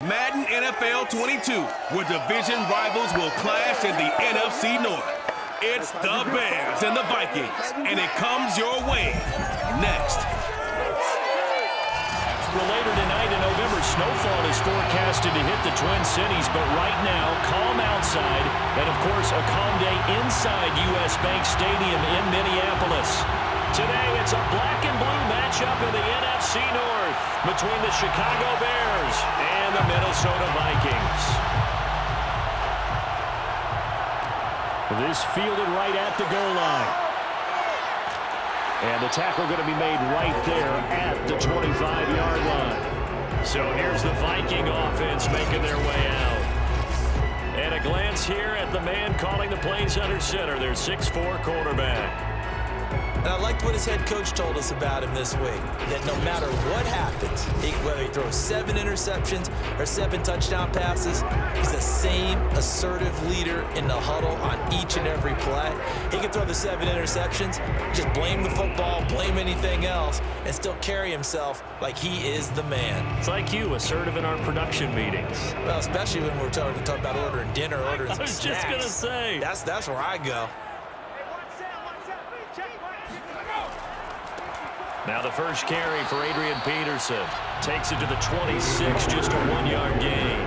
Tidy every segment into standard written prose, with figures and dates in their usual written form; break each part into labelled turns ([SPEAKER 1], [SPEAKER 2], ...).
[SPEAKER 1] Madden NFL 22, where division rivals will clash in the NFC North. It's the Bears and the Vikings, and it comes your way next.
[SPEAKER 2] Well, later tonight in November, snowfall is forecasted to hit the Twin Cities, but right now, calm outside, and of course, a calm day inside U.S. Bank Stadium in Minneapolis. Today, it's a black and blue matchup in the NFC North between the Chicago Bears and the Minnesota Vikings. This fielded right at the goal line. And the tackle going to be made right there at the 25-yard line. So here's the Viking offense making their way out. And a glance here at the man calling the plays under center, their 6'4" quarterback.
[SPEAKER 3] And I liked what his head coach told us about him this week, that no matter what happens, whether he throws 7 interceptions or 7 touchdown passes, he's the same assertive leader in the huddle on each and every play. He can throw the 7 interceptions, just blame the football, blame anything else, and still carry himself like he is the man.
[SPEAKER 2] It's like you, assertive in our production meetings.
[SPEAKER 3] Well, especially when we're talking about ordering dinner, ordering some snacks.
[SPEAKER 2] I was just going to say.
[SPEAKER 3] That's where I go.
[SPEAKER 2] Now the first carry for Adrian Peterson. Takes it to the 26, just a 1-yard gain.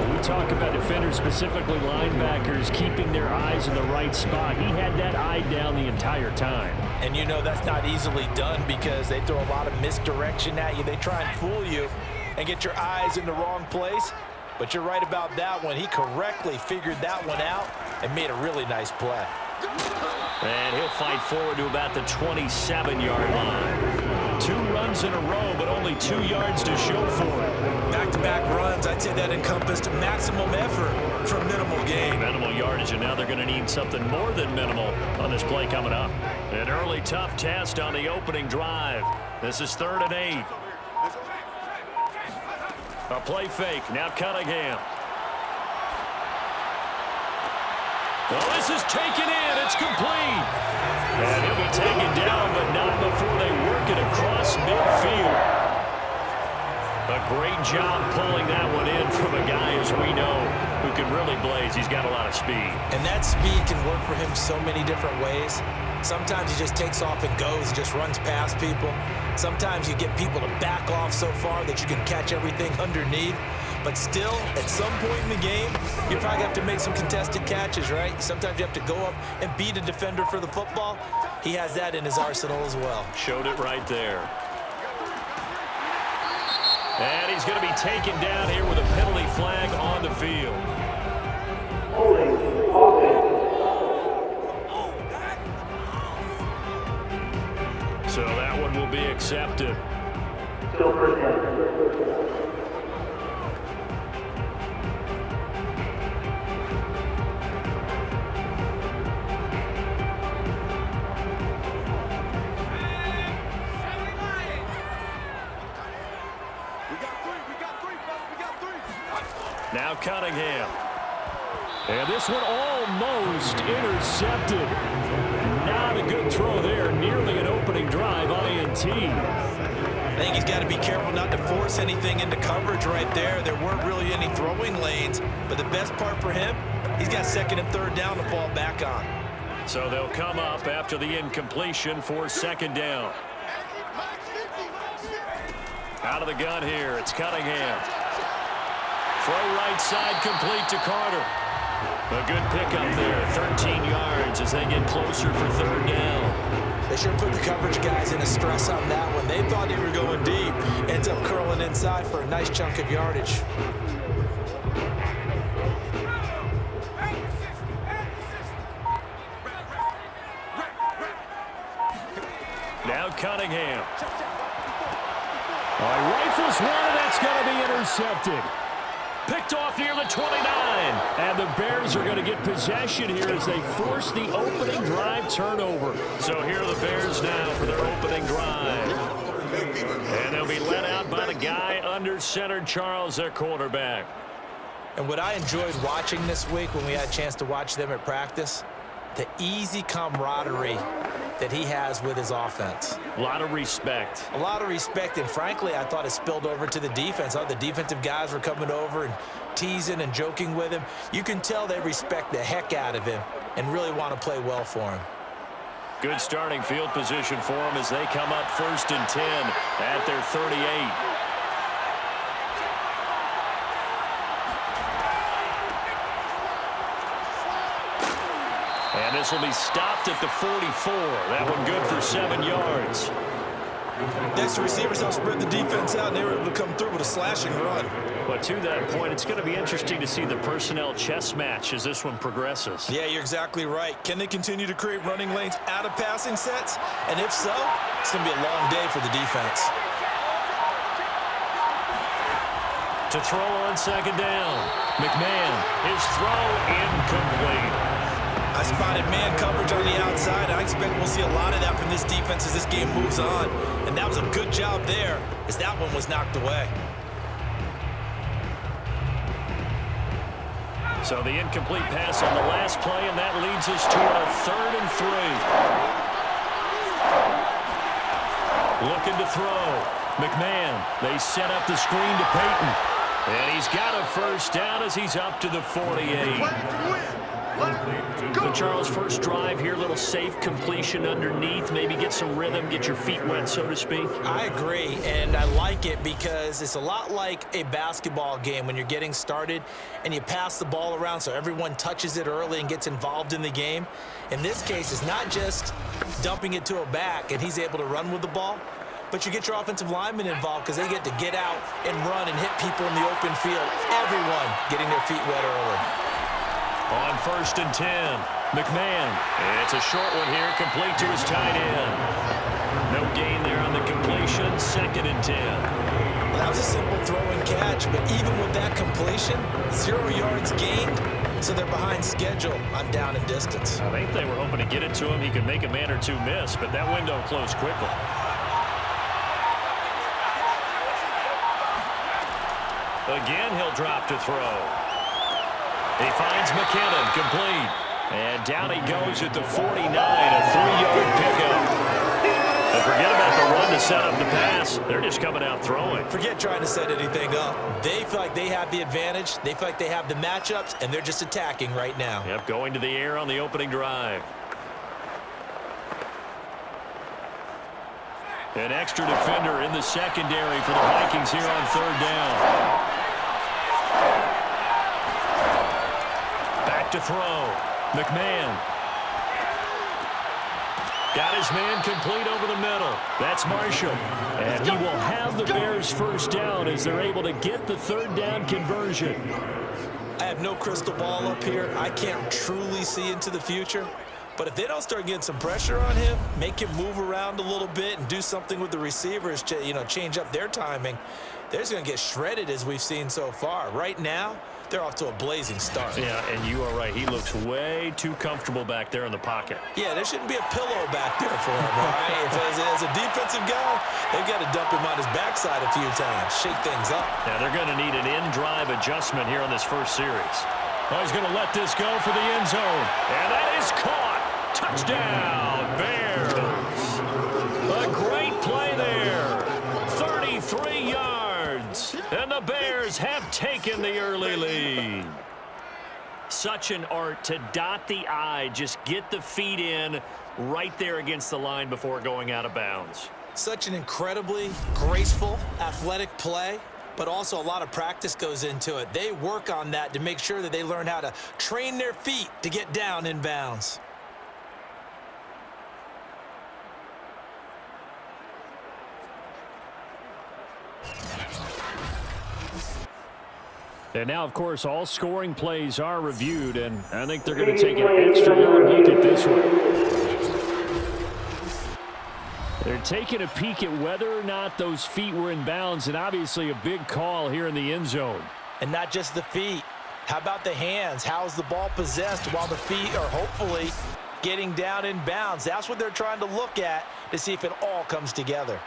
[SPEAKER 2] When we talk about defenders, specifically linebackers, keeping their eyes in the right spot, he had that eye down the entire time.
[SPEAKER 3] And you know that's not easily done because they throw a lot of misdirection at you. They try and fool you and get your eyes in the wrong place. But you're right about that one. He correctly figured that one out and made a really nice play.
[SPEAKER 2] And he'll fight forward to about the 27-yard line. 2 runs in a row, but only 2 yards to show for it.
[SPEAKER 3] Back-to-back runs, I'd say that encompassed maximum effort for minimal gain.
[SPEAKER 2] Minimal yardage, and now they're going to need something more than minimal on this play coming up. An early tough test on the opening drive. This is 3rd and 8. A play fake, now Cunningham. Well, this is taken in. It's complete. And he'll be taken down, but not before they work it across midfield. A great job pulling that one in from a guy, as we know, who can really blaze. He's got a lot of speed.
[SPEAKER 3] And that speed can work for him so many different ways. Sometimes he just takes off and goes, just runs past people. Sometimes you get people to back off so far that you can catch everything underneath. But still, at some point in the game, you probably have to make some contested catches, right? Sometimes you have to go up and beat a defender for the football. He has that in his arsenal as well.
[SPEAKER 2] Showed it right there. And he's going to be taken down here with a penalty flag on the field. So that one will be accepted. Now Cunningham. And this one almost intercepted. Not a good throw there. Nearly an opening drive on INT.
[SPEAKER 3] I think he's got to be careful not to force anything into coverage right there. There weren't really any throwing lanes. But the best part for him, he's got 2nd and 3rd down to fall back on.
[SPEAKER 2] So they'll come up after the incompletion for 2nd down. Out of the gun here, it's Cunningham. Throw right side complete to Carter. A good pickup there, 13 yards as they get closer for 3rd down.
[SPEAKER 3] They should put the coverage guys in a stress on that one. They thought they were going deep. Ends up curling inside for a nice chunk of yardage.
[SPEAKER 2] Now Cunningham. Rifles one, and that's going to be intercepted. Picked off near the 29. And the Bears are going to get possession here as they force the opening drive turnover. So here are the Bears now for their opening drive. And they'll be let out by the guy under center, Charles, their quarterback.
[SPEAKER 3] And what I enjoyed watching this week when we had a chance to watch them at practice, the easy camaraderie that he has with his offense.
[SPEAKER 2] A lot of respect.
[SPEAKER 3] A lot of respect, and frankly, I thought it spilled over to the defense. All the defensive guys were coming over and teasing and joking with him. You can tell they respect the heck out of him and really want to play well for him.
[SPEAKER 2] Good starting field position for them as they come up 1st and 10 at their 38. And this will be stopped at the 44. That one good for 7 yards.
[SPEAKER 3] Next, the receivers helped spread the defense out, and they were able to come through with a slashing run.
[SPEAKER 2] But to that point, it's going to be interesting to see the personnel chess match as this one progresses.
[SPEAKER 3] Yeah, you're exactly right. Can they continue to create running lanes out of passing sets? And if so, it's going to be a long day for the defense.
[SPEAKER 2] To throw on 2nd down. McMahon, his throw incomplete.
[SPEAKER 3] I spotted man coverage on the outside. I expect we'll see a lot of that from this defense as this game moves on. And that was a good job there as that one was knocked away.
[SPEAKER 2] So the incomplete pass on the last play, and that leads us to our 3rd and 3. Looking to throw. McMahon, they set up the screen to Payton. And he's got a 1st down as he's up to the 48. So Charles, first drive here, little safe completion underneath, maybe get some rhythm, get your feet wet, so to speak.
[SPEAKER 3] I agree, and I like it because it's a lot like a basketball game when you're getting started and you pass the ball around so everyone touches it early and gets involved in the game. In this case, it's not just dumping it to a back and he's able to run with the ball, but you get your offensive linemen involved because they get to get out and run and hit people in the open field. Everyone getting their feet wet early.
[SPEAKER 2] On 1st and 10, McMahon. It's a short one here, complete to his tight end. No gain there on the completion, 2nd and 10.
[SPEAKER 3] Well, that was a simple throw and catch, but even with that completion, 0 yards gained, so they're behind schedule on down and distance.
[SPEAKER 2] I think they were hoping to get it to him. He could make a man or two miss, but that window closed quickly. Again, he'll drop to throw. He finds McKinnon, complete. And down he goes at the 49, a 3-yard pickup. And forget about the run to set up the pass. They're just coming out throwing.
[SPEAKER 3] Forget trying to set anything up. They feel like they have the advantage. They feel like they have the matchups, and they're just attacking right now.
[SPEAKER 2] Yep, going to the air on the opening drive. An extra defender in the secondary for the Vikings here on 3rd down. To throw. McMahon. Got his man complete over the middle. That's Marshall. And he will have the Bears 1st down as they're able to get the 3rd down conversion.
[SPEAKER 3] I have no crystal ball up here. I can't truly see into the future. But if they don't start getting some pressure on him, make him move around a little bit and do something with the receivers, change up their timing, they're just going to get shredded as we've seen so far. Right now, they're off to a blazing start.
[SPEAKER 2] Yeah, and you are right. He looks way too comfortable back there in the pocket.
[SPEAKER 3] Yeah, there shouldn't be a pillow back there for him, all right? As a defensive guy, they've got to dump him on his backside a few times, shake things up.
[SPEAKER 2] Now, they're going to need an in-drive adjustment here on this first series. Oh, he's going to let this go for the end zone. And that is caught. Touchdown, Bears. A great play there. 33 yards. And the Bears have taken the early lead. Such an art to dot the I, just get the feet in right there against the line before going out of bounds.
[SPEAKER 3] Such an incredibly graceful, athletic play, but also a lot of practice goes into it. They work on that to make sure that they learn how to train their feet to get down in bounds.
[SPEAKER 2] And now, of course, all scoring plays are reviewed, and I think they're going to take an extra long look at this one. They're taking a peek at whether or not those feet were in bounds, and obviously a big call here in the end zone.
[SPEAKER 3] And not just the feet. How about the hands? How's the ball possessed while the feet are hopefully getting down in bounds? That's what they're trying to look at to see if it all comes together.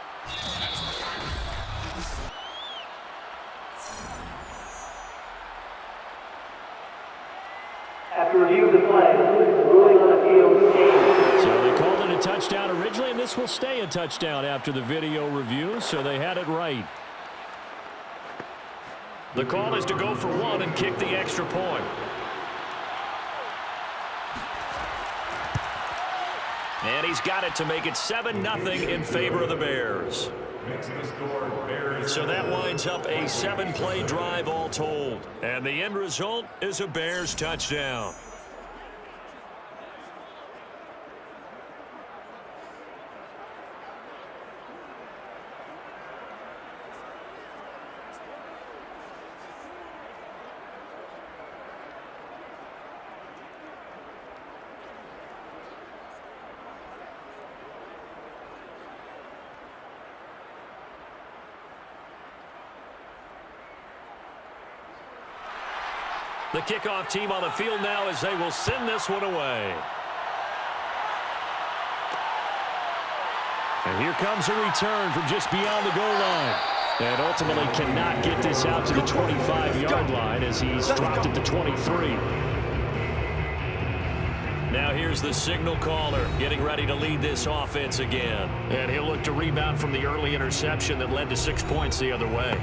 [SPEAKER 4] After review of the play, ruling on the field.
[SPEAKER 2] So they called it wanted a touchdown originally, and this will stay a touchdown after the video review, so they had it right. The call is to go for one and kick the extra point. And he's got it to make it 7-0 in favor of the Bears. So that winds up a 7-play drive all told. And the end result is a Bears touchdown. The kickoff team on the field now as they will send this one away. And here comes a return from just beyond the goal line. And ultimately cannot get this out to the 25-yard line as he's dropped at the 23. Now here's the signal caller getting ready to lead this offense again. And he'll look to rebound from the early interception that led to 6 points the other way.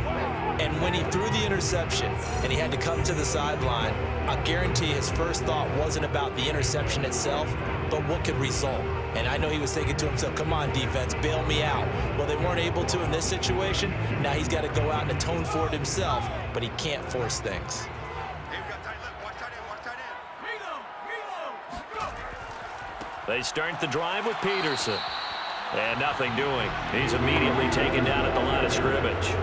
[SPEAKER 3] And when he threw the interception and he had to come to the sideline, I guarantee his first thought wasn't about the interception itself, but what could result. And I know he was thinking to himself, come on, defense, bail me out. Well, they weren't able to in this situation. Now he's got to go out and atone for it himself, but he can't force things.
[SPEAKER 2] They start the drive with Peterson. And nothing doing. He's immediately taken down at the line of scrimmage.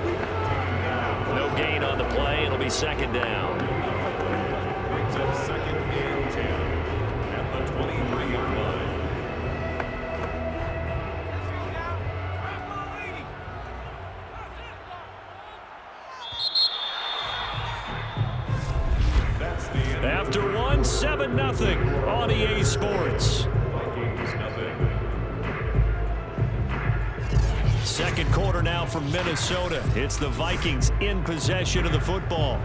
[SPEAKER 2] No gain on the play. It'll be second down.
[SPEAKER 4] Brings up second and 10 at the 23-yard line.
[SPEAKER 2] After one, 7-0 on EA Sports.
[SPEAKER 4] Vikings nothing.
[SPEAKER 2] Second quarter now from Minnesota. It's the Vikings in possession of the football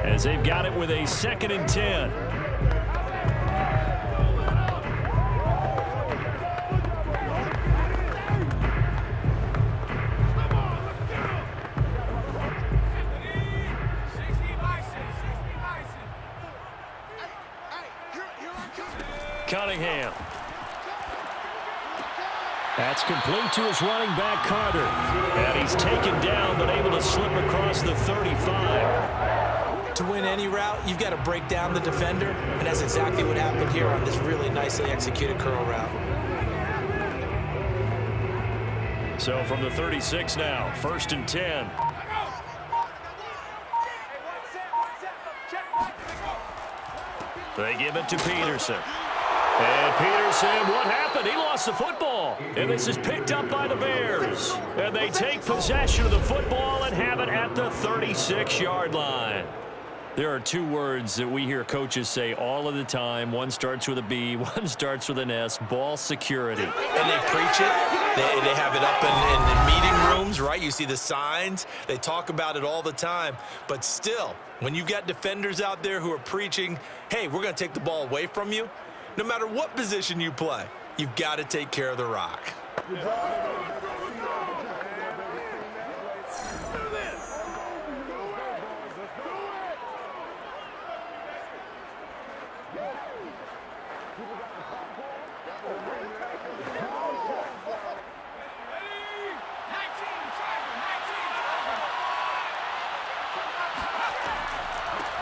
[SPEAKER 2] as they've got it with a 2nd and 10. Cunningham. That's complete to his running back, Carter. And he's taken down, but able to slip across the 35.
[SPEAKER 3] To win any route, you've got to break down the defender, and that's exactly what happened here on this really nicely executed curl route.
[SPEAKER 2] So from the 36 now, 1st and 10. They give it to Peterson. And Peterson, what happened? He lost the football. And this is picked up by the Bears. And they take possession of the football and have it at the 36-yard line. There are two words that we hear coaches say all of the time. One starts with a B, one starts with an S, ball security.
[SPEAKER 3] And they preach it. They have it up in meeting rooms, right? You see the signs. They talk about it all the time. But still, when you've got defenders out there who are preaching, hey, we're going to take the ball away from you, no matter what position you play, you've got to take care of the rock.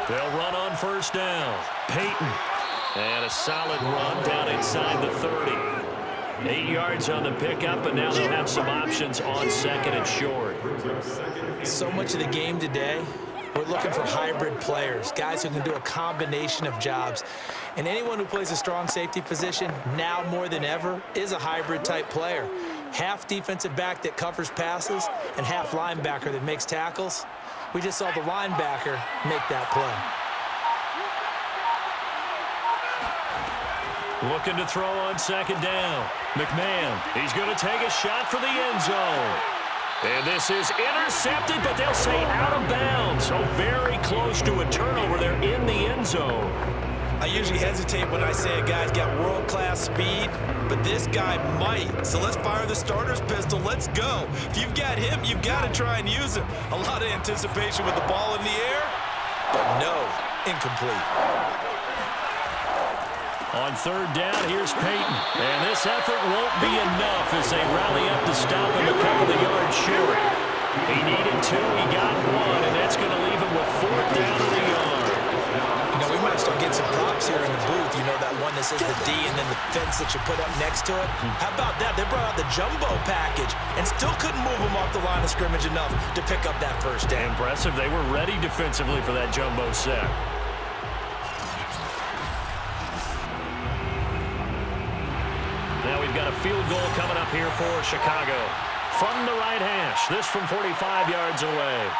[SPEAKER 2] They'll run on 1st down. Payton. And a solid run down inside the 30. 8 yards on the pickup, and now they'll have some options on 2nd and short.
[SPEAKER 3] So much of the game today, we're looking for hybrid players, guys who can do a combination of jobs. And anyone who plays a strong safety position, now more than ever, is a hybrid-type player. Half defensive back that covers passes and half linebacker that makes tackles. We just saw the linebacker make that play.
[SPEAKER 2] Looking to throw on 2nd down. McMahon, he's going to take a shot for the end zone. And this is intercepted, but they'll say out of bounds. So very close to a turnover there in the end zone.
[SPEAKER 3] I usually hesitate when I say a guy's got world-class speed, but this guy might. So let's fire the starter's pistol. Let's go. If you've got him, you've got to try and use him. A lot of anticipation with the ball in the air, but no, incomplete.
[SPEAKER 2] On third down, here's Payton. And this effort won't be enough as they rally up to stop him a couple of yards short. He needed 2, he got 1, and that's going to leave him with 4th down of the yard.
[SPEAKER 3] You know, we might start getting some props here in the booth. You know, that one that says the D and then the fence that you put up next to it? How about that? They brought out the jumbo package and still couldn't move them off the line of scrimmage enough to pick up that first down.
[SPEAKER 2] Impressive. They were ready defensively for that jumbo set. Now we've got a field goal coming up here for Chicago. From the right hash, this from 45 yards away.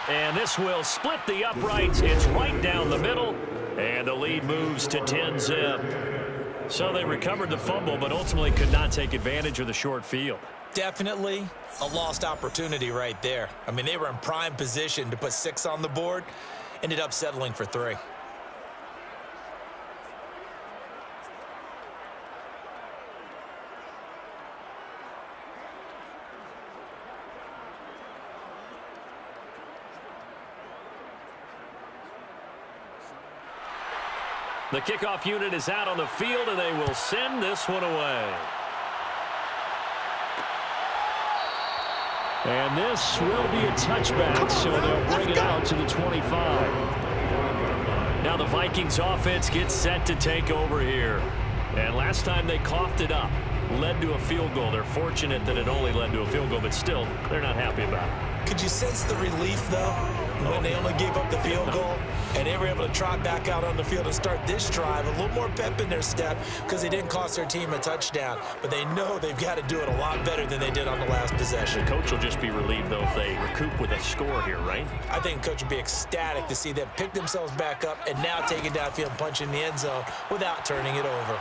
[SPEAKER 2] And this will split the uprights. It's right down the middle, and the lead moves to 10-zip. So they recovered the fumble, but ultimately could not take advantage of the short field.
[SPEAKER 3] Definitely a lost opportunity right there. I mean, they were in prime position to put 6 on the board, ended up settling for 3.
[SPEAKER 2] The kickoff unit is out on the field, and they will send this one away. And this will be a touchback, so they'll bring it out to the 25. Now the Vikings offense gets set to take over here. And last time they coughed it up, led to a field goal. They're fortunate that it only led to a field goal, but still, they're not happy about it.
[SPEAKER 3] Could you sense the relief, though, when they only gave up the field goal and they were able to trot back out on the field and start this drive? A little more pep in their step because they didn't cost their team a touchdown, but they know they've got to do it a lot better than they did on the last possession.
[SPEAKER 2] The coach will just be relieved, though, if they recoup with a score here, right?
[SPEAKER 3] I think the coach would be ecstatic to see them pick themselves back up and now take it downfield and punch in the end zone without turning it over.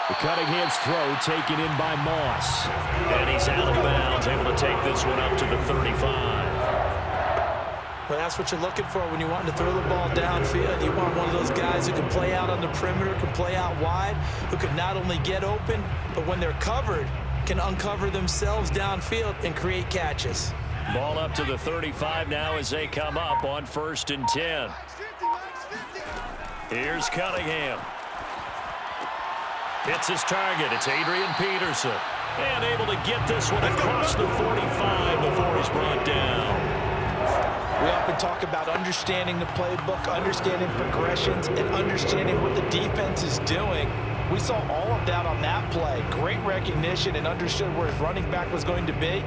[SPEAKER 2] The Cunningham's throw taken in by Moss. And he's out of bounds, able to take this one up to the 35.
[SPEAKER 3] Well, that's what you're looking for when you want to throw the ball downfield. You want one of those guys who can play out on the perimeter, can play out wide, who can not only get open, but when they're covered, can uncover themselves downfield and create catches.
[SPEAKER 2] Ball up to the 35 now as they come up on 1st and 10. Here's Cunningham. Hits his target. It's Adrian Peterson. And able to get this one across the 45 before he's brought down.
[SPEAKER 3] We often talk about understanding the playbook, understanding progressions, and understanding what the defense is doing. We saw all of that on that play. Great recognition and understood where his running back was going to be.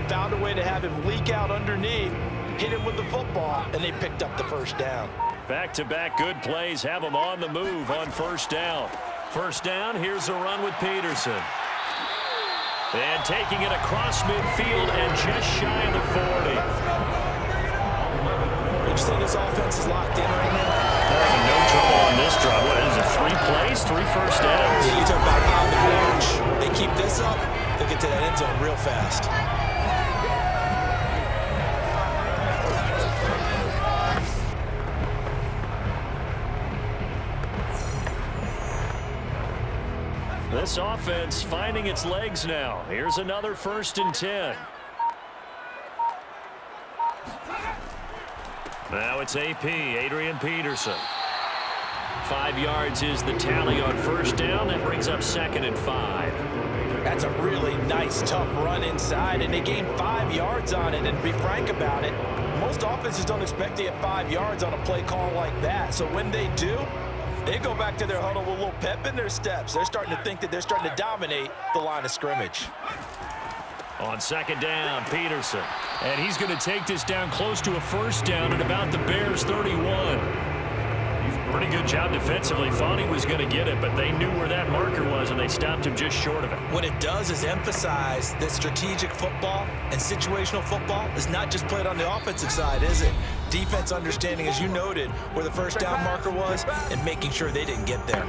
[SPEAKER 3] Found a way to have him leak out underneath, hit him with the football, and they picked up the first down.
[SPEAKER 2] Back-to-back good plays have him on the move on 1st down. 1st down, here's a run with Peterson. And taking it across midfield and just shy of the 40.
[SPEAKER 3] Would you say this offense is locked in right now?
[SPEAKER 2] They're having no trouble on this drive. What is it, 3 plays, 3 first downs?
[SPEAKER 3] Yeah, you talk about on the march. They keep this up, they'll get to that end zone real fast.
[SPEAKER 2] This offense finding its legs now. Here's another 1st and 10. Now it's AP, Adrian Peterson. 5 yards is the tally on 1st down. That brings up 2nd and 5.
[SPEAKER 3] That's a really nice, tough run inside, and they gained 5 yards on it. And to be frank about it, most offenses don't expect to get 5 yards on a play call like that. So when they do, they go back to their huddle with a little pep in their steps. They're starting to think that they're starting to dominate the line of scrimmage.
[SPEAKER 2] On 2nd down, Peterson. And he's going to take this down close to a 1st down at about the Bears' 31. Pretty good job defensively. Thought he was going to get it, but they knew where that marker was, and they stopped him just short of it.
[SPEAKER 3] What it does is emphasize that strategic football and situational football is not just played on the offensive side, is it? Defense understanding, as you noted, where the 1st down marker was and making sure they didn't get there.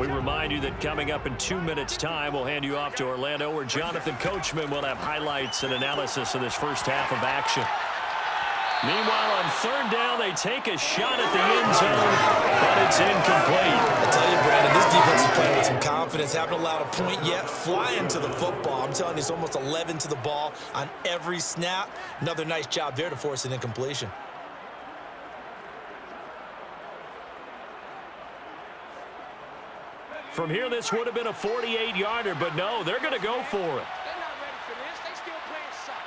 [SPEAKER 2] We remind you that coming up in 2 minutes' time, we'll hand you off to Orlando, where Jonathan Coachman will have highlights and analysis of this first half of action. Meanwhile, on third down, they take a shot at the end zone, but it's incomplete.
[SPEAKER 3] I tell you, Brandon, this defense is playing with some confidence. Haven't allowed a point yet. Flying to the football. I'm telling you, it's almost 11 to the ball on every snap. Another nice job there to force an incompletion.
[SPEAKER 2] From here, this would have been a 48-yarder, but no, they're going to go for it.
[SPEAKER 5] They're not ready for this. They still playing soft.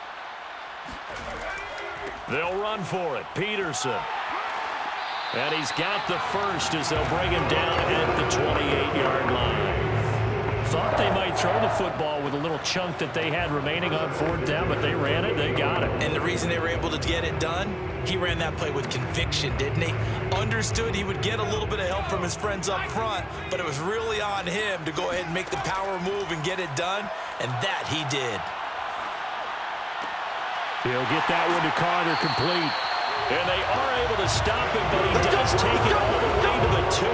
[SPEAKER 2] They'll run for it. Peterson. And he's got the first as they'll bring him down at the 28-yard line. Thought they might throw the football with a little chunk that they had remaining on fourth down, but they ran it. They got it.
[SPEAKER 3] And the reason they were able to get it done, he ran that play with conviction, didn't he? Understood he would get a little bit of help from his friends up front, but it was really on him to go ahead and make the power move and get it done, and that he did.
[SPEAKER 2] He'll get that one to Carter complete. And they are able to stop him, but he does take it all the way to the 2.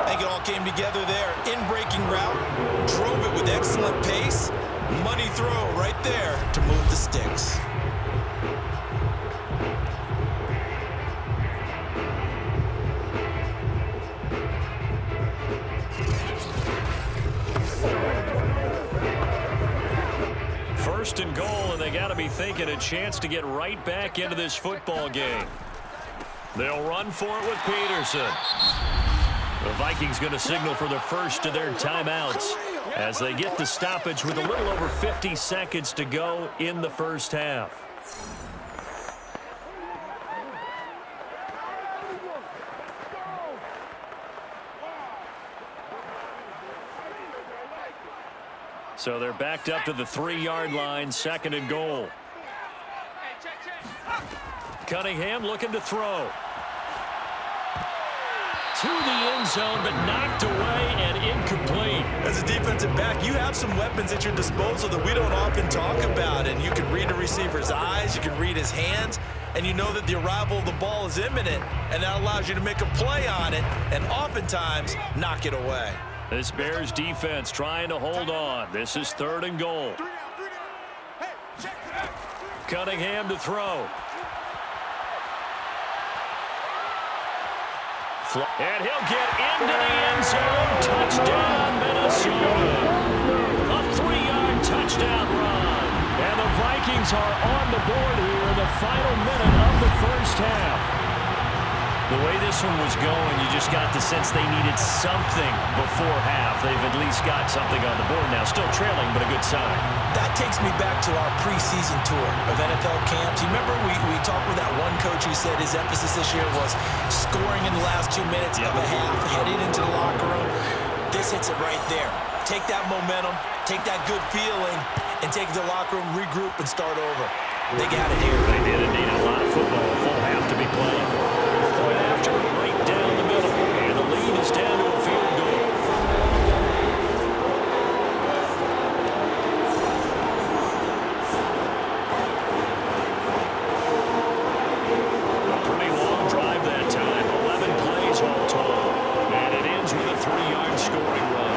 [SPEAKER 3] I think it all came together there. In-breaking route, drove it with excellent pace. Money throw right there to move the sticks.
[SPEAKER 2] First and goal, and they got to be thinking a chance to get right back into this football game. They'll run for it with Peterson. The Vikings going to signal for the first of their timeouts as they get the stoppage with a little over 50 seconds to go in the first half. So they're backed up to the 3-yard line, second and goal. Cunningham looking to throw. To the end zone, but knocked away and incomplete.
[SPEAKER 3] As a defensive back, you have some weapons at your disposal that we don't often talk about. And you can read the receiver's eyes, you can read his hands, and you know that the arrival of the ball is imminent, and that allows you to make a play on it and oftentimes knock it away.
[SPEAKER 2] This Bears defense trying to hold on. This is third and goal. Cunningham to throw. And he'll get into the end zone. Touchdown, Minnesota. A 3-yard touchdown run. And the Vikings are on the board here in the final minute of the first half. The way this one was going, you just got the sense they needed something before half. They've at least got something on the board now. Still trailing, but a good sign.
[SPEAKER 3] That takes me back to our preseason tour of NFL camps. You remember we talked with that one coach who said his emphasis this year was scoring in the last 2 minutes of a half, heading into the locker room. This hits it right there. Take that momentum, take that good feeling, and take it to the locker room, regroup, and start over. They got it here.
[SPEAKER 2] They did indeed. A lot of football, a full half to be played. Point after, right down the middle. And the lead is down to a field goal. A pretty long drive that time. 11 plays all told. And it ends with a 3-yard scoring run.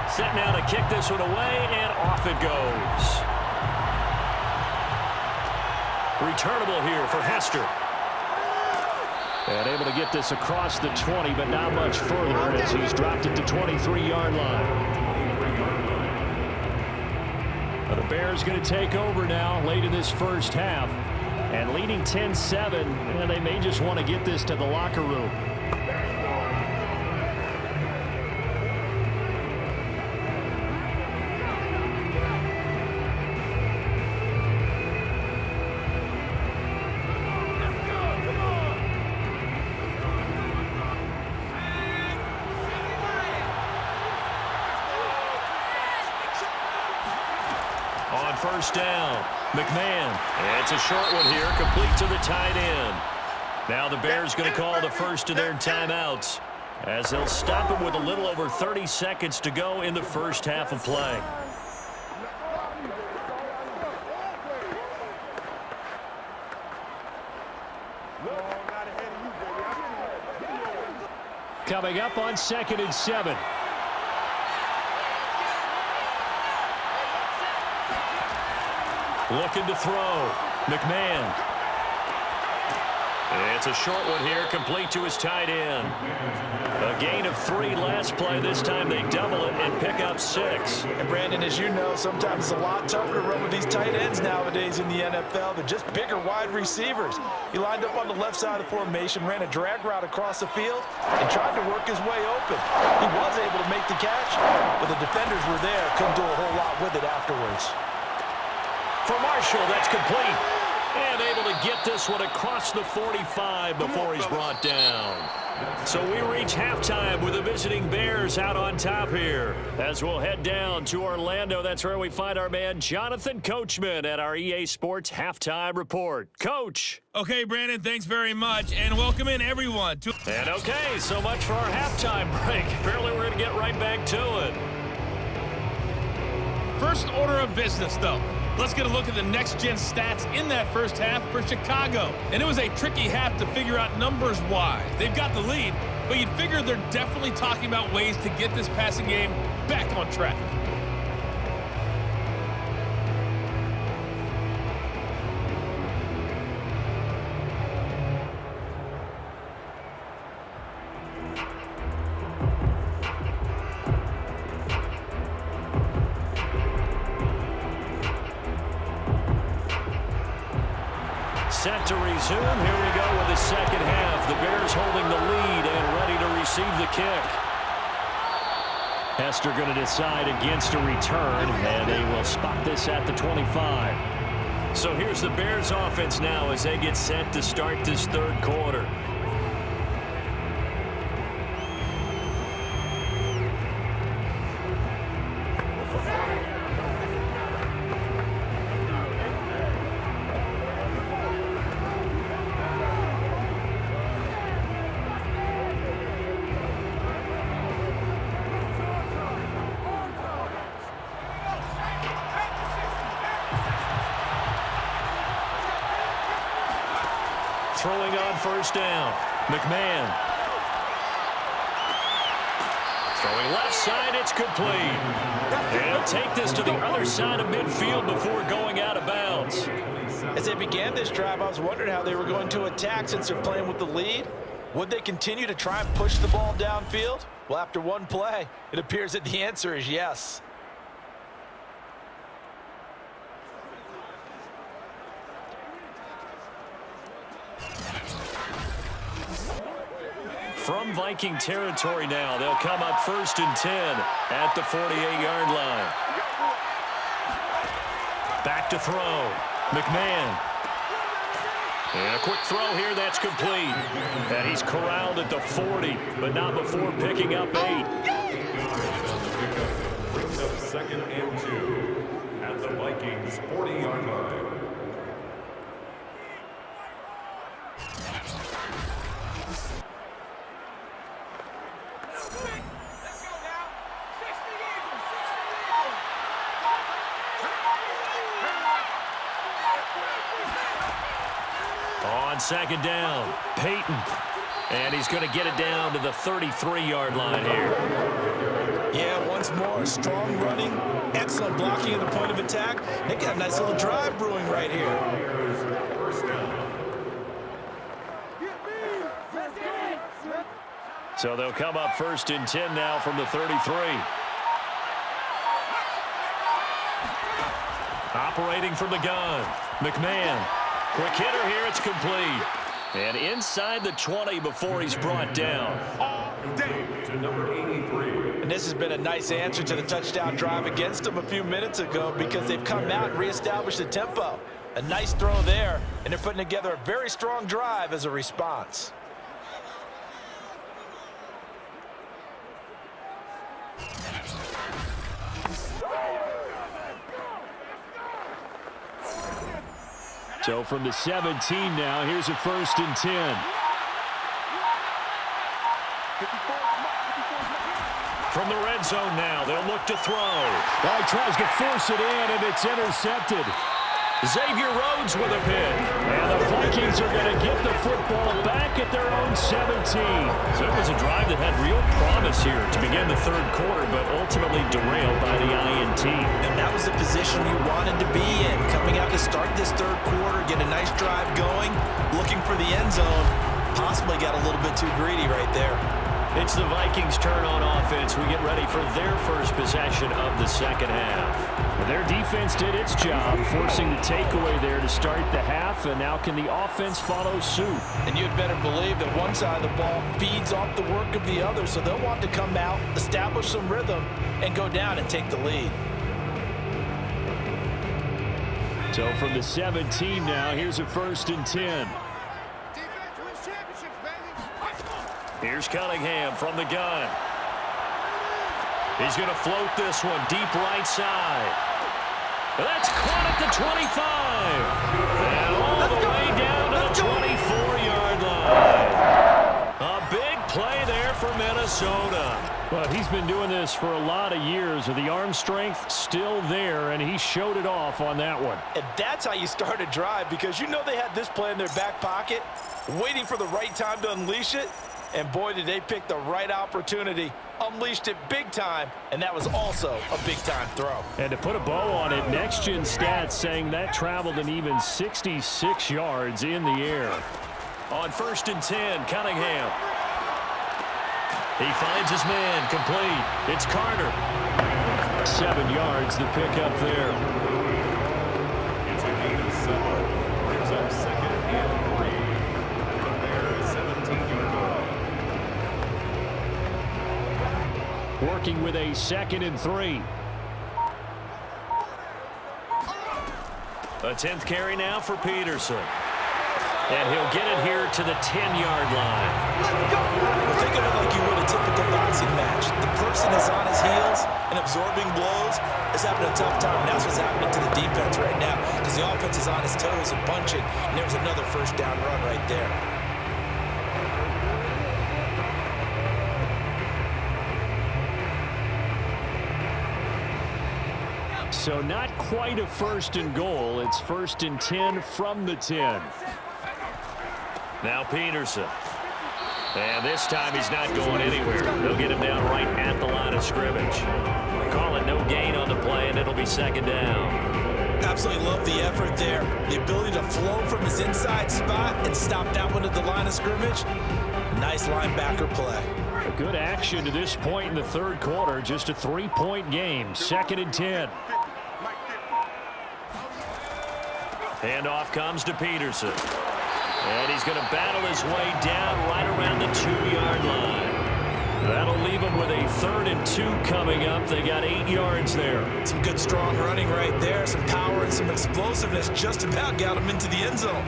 [SPEAKER 2] Set now to kick this one away, and off it goes. Returnable here for Hester. And able to get this across the 20, but not much further as he's dropped it to 23-yard line. Well, the Bears going to take over now late in this first half. And leading 10-7, and they may just want to get this to the locker room. On first down, McMahon. It's a short one here, complete to the tight end. Now the Bears going to call the first of their timeouts, as they'll stop it with a little over 30 seconds to go in the first half of play. Coming up on 2nd and 7. Looking to throw. McMahon. It's a short one here, complete to his tight end. A gain of 3 last play. This time they double it and pick up 6.
[SPEAKER 3] And Brandon, as you know, sometimes it's a lot tougher to run with these tight ends nowadays in the NFL. They're just bigger wide receivers. He lined up on the left side of the formation, ran a drag route across the field, and tried to work his way open. He was able to make the catch, but the defenders were there, couldn't do a whole lot with it afterwards.
[SPEAKER 2] For Marshall, that's complete. And able to get this one across the 45 before he's brought down. So we reach halftime with the visiting Bears out on top here. As we'll head down to Orlando, that's where we find our man Jonathan Coachman at our EA Sports Halftime Report. Coach.
[SPEAKER 6] Okay, Brandon, thanks very much, and welcome in everyone.
[SPEAKER 2] And okay, so much for our halftime break. Apparently we're going to get right back to it.
[SPEAKER 6] First order of business, though. Let's get a look at the next-gen stats in that first half for Chicago. And it was a tricky half to figure out numbers-wise. They've got the lead, but you'd figure they're definitely talking about ways to get this passing game back on track.
[SPEAKER 2] Set to resume. Here we go with the second half. The Bears holding the lead and ready to receive the kick. Hester going to decide against a return, and they will spot this at the 25. So here's the Bears offense now as they get set to start this third quarter. Throwing on first down. McMahon. Throwing left side, it's complete. They'll take this to the other side of midfield before going out of bounds.
[SPEAKER 3] As they began this drive, I was wondering how they were going to attack since they're playing with the lead. Would they continue to try and push the ball downfield? Well, after one play, it appears that the answer is yes.
[SPEAKER 2] From Viking territory now, they'll come up 1st and 10 at the 48-yard line. Back to throw. McMahon. And a quick throw here, that's complete. And he's corralled at the 40, but not before picking up 8.
[SPEAKER 4] Brings up 2nd and 2 at the Vikings 40-yard line.
[SPEAKER 2] On 2nd down, Payton. And he's going to get it down to the 33-yard line here.
[SPEAKER 3] Yeah, once more, strong running, excellent blocking at the point of attack. They got a nice little drive brewing right here.
[SPEAKER 2] So they'll come up 1st and 10 now from the 33. Operating from the gun, McMahon. Quick hitter here, it's complete. And inside the 20 before he's brought down.
[SPEAKER 4] To number 83.
[SPEAKER 3] And this has been a nice answer to the touchdown drive against them a few minutes ago because they've come out and reestablished the tempo. A nice throw there, and they're putting together a very strong drive as a response.
[SPEAKER 2] So from the 17 now, here's a 1st and 10. From the red zone now, they'll look to throw. Oh, he tries to force it in, and it's intercepted. Xavier Rhodes with a pick. And the Vikings are going to get the football back at their own 17. So it was a drive that had real promise here to begin the third quarter, but ultimately derailed by the INT.
[SPEAKER 3] And that was the position you wanted to be in. Coming out to start this third quarter, get a nice drive going, looking for the end zone. Possibly got a little bit too greedy right there.
[SPEAKER 2] It's the Vikings' turn on offense. We get ready for their first possession of the second half.
[SPEAKER 7] Well, their defense did its job, forcing the takeaway there to start the half, and now can the offense follow suit?
[SPEAKER 3] And you'd better believe that one side of the ball feeds off the work of the other, so they'll want to come out, establish some rhythm, and go down and take the lead.
[SPEAKER 7] So from the 17 now, here's a 1st and 10.
[SPEAKER 2] Here's Cunningham from the gun. He's going to float this one deep right side. That's caught at the 25. And all the way down to the 24-yard line. A big play there for Minnesota.
[SPEAKER 7] Well, he's been doing this for a lot of years with the arm strength still there, and he showed it off on that one.
[SPEAKER 3] And that's how you start a drive, because you know they had this play in their back pocket, waiting for the right time to unleash it. And boy, did they pick the right opportunity, unleashed it big time, and that was also a big-time throw.
[SPEAKER 7] And to put a bow on it, Next Gen Stats saying that traveled an even 66 yards in the air.
[SPEAKER 2] On 1st and 10, Cunningham. He finds his man, complete. It's Carter.
[SPEAKER 7] 7 yards, the pickup there.
[SPEAKER 4] It's a gain of 7. Brings up 2nd and 3. And the Bears 17-yard line.
[SPEAKER 7] Working with a 2nd and 3.
[SPEAKER 2] A 10th carry now for Peterson. And he'll get it here to the 10-yard line.
[SPEAKER 3] Well, think of it like you would a typical boxing match. The person is on his heels and absorbing blows, is having a tough time. And that's what's happening to the defense right now, because the offense is on his toes and punching. And there's another 1st down run right there.
[SPEAKER 7] So not quite a 1st and goal. It's 1st and 10 from the 10.
[SPEAKER 2] Now Peterson. And this time he's not going anywhere. They'll get him down right at the line of scrimmage. Call it no gain on the play, and it'll be 2nd down.
[SPEAKER 3] Absolutely love the effort there. The ability to flow from his inside spot and stop that one at the line of scrimmage. Nice linebacker play.
[SPEAKER 7] A good action to this point in the third quarter. Just a 3-point game. 2nd and 10.
[SPEAKER 2] Handoff comes to Peterson. And he's going to battle his way down right around the 2-yard line. That'll leave him with a 3rd and 2 coming up. They got 8 yards there.
[SPEAKER 3] Some good strong running right there. Some power and some explosiveness just about got him into the end zone.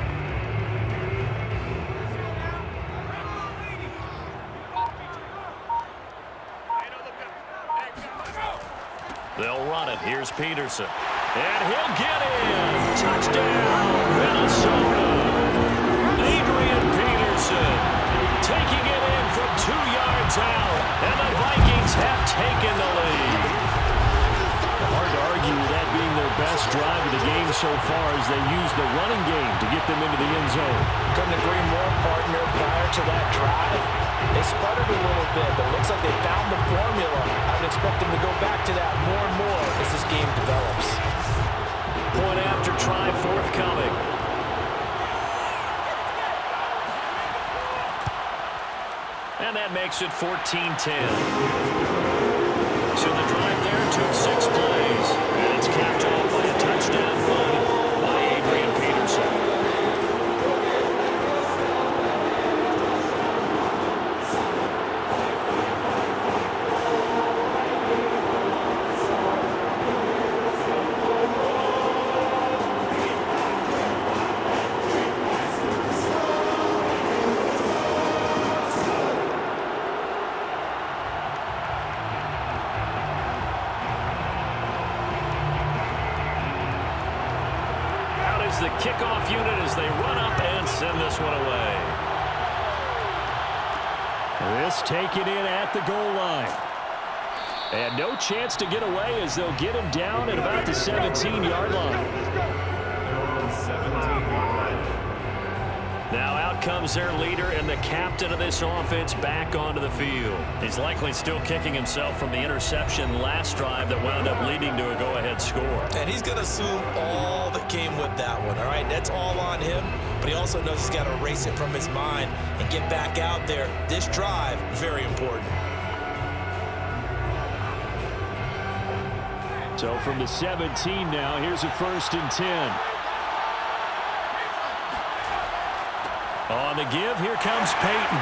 [SPEAKER 2] They'll run it. Here's Peterson. And he'll get in. Touchdown, Minnesota. Adrian Peterson taking it in from 2 yards out. And the Vikings have taken the lead.
[SPEAKER 7] Hard to argue with that being their best drive of the game so far as they use the running game to get them into the end zone.
[SPEAKER 3] Couldn't agree more, partner. Prior to that drive, they sputtered a little bit, but it looks like they found the formula. I would expect them to go back to that more and more as this game develops.
[SPEAKER 2] Point after try forthcoming. And that makes it 14-10. So the drive there took 6 plays. And it's capped off by a touchdown run by Adrian Peterson. The kickoff unit as they run up and send this one away.
[SPEAKER 7] This taken in at the goal line.
[SPEAKER 2] And no chance to get away as they'll get him down at about the 17-yard line. Now out comes their leader and the captain of this offense back onto the field. He's likely still kicking himself from the interception last drive that wound up leading to a go-ahead score.
[SPEAKER 3] And he's going to assume all that came with that one, all right? That's all on him, but he also knows he's got to erase it from his mind and get back out there. This drive, very important.
[SPEAKER 2] So from the 17 now, here's a 1st and 10. On the give, here comes Payton.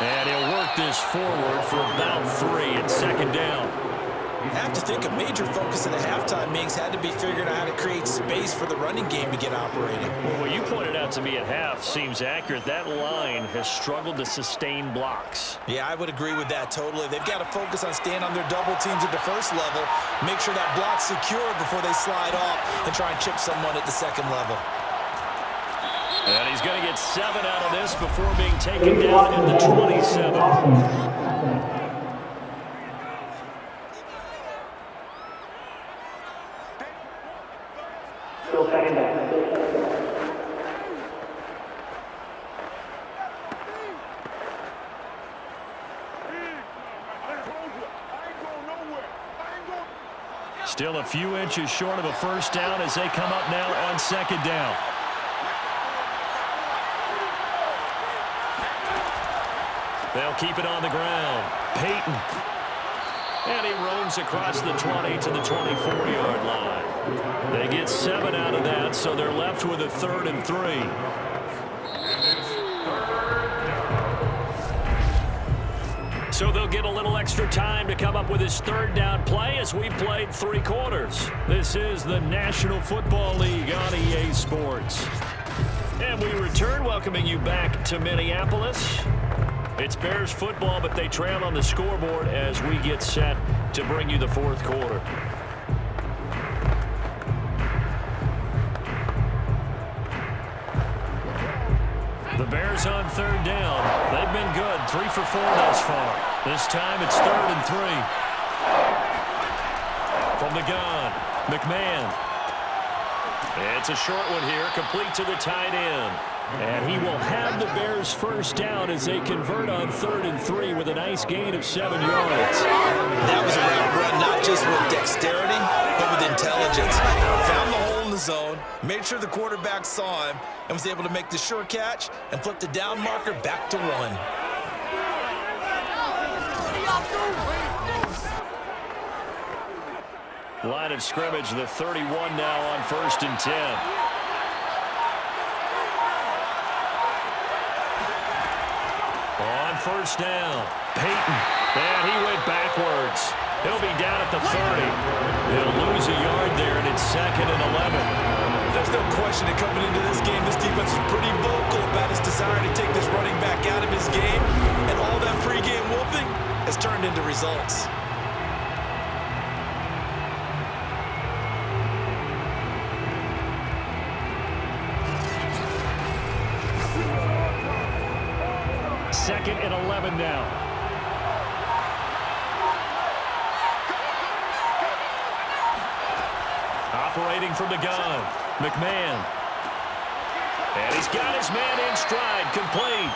[SPEAKER 2] And he'll work this forward for about 3 at 2nd down.
[SPEAKER 3] I have to think a major focus in the halftime meetings had to be figuring out how to create space for the running game to get operating.
[SPEAKER 2] Well, what you pointed out to me at half seems accurate. That line has struggled to sustain blocks.
[SPEAKER 3] Yeah, I would agree with that totally. They've got to focus on staying on their double teams at the first level, make sure that block's secure before they slide off and try and chip someone at the 2nd level.
[SPEAKER 2] And he's going to get 7 out of this before being taken down at the 27. Still a few inches short of a 1st down as they come up now on 2nd down. They'll keep it on the ground. Payton. And he roams across the 20 to the 24-yard line. They get 7 out of that, so they're left with a 3rd and 3. So they'll get a little extra time to come up with his 3rd down play as we've played 3 quarters. This is the National Football League on EA Sports. And we return, welcoming you back to Minneapolis. It's Bears football, but they trail on the scoreboard as we get set to bring you the 4th quarter. The Bears on 3rd down. They've been good, 3 for 4 thus far. This time it's 3rd and 3. From the gun, McMahon. It's a short one here, complete to the tight end. And he will have the Bears' 1st down as they convert on 3rd and 3 with a nice gain of 7 yards.
[SPEAKER 3] That was a route run, not just with dexterity, but with intelligence. Found the hole in the zone, made sure the quarterback saw him, and was able to make the sure catch and flip the down marker back to 1.
[SPEAKER 2] Line of scrimmage, the 31 now on 1st and 10. On 1st down, Payton. And he went backwards. He'll be down at the 30. He'll lose a yard there, and it's 2nd and 11.
[SPEAKER 3] There's no question that coming into this game, this defense is pretty vocal about his desire to take this running back out of his game. And all that pregame wolfing has turned into results.
[SPEAKER 2] Second and 11 now. Operating from the gun, McMahon. And he's got his man in stride, complete.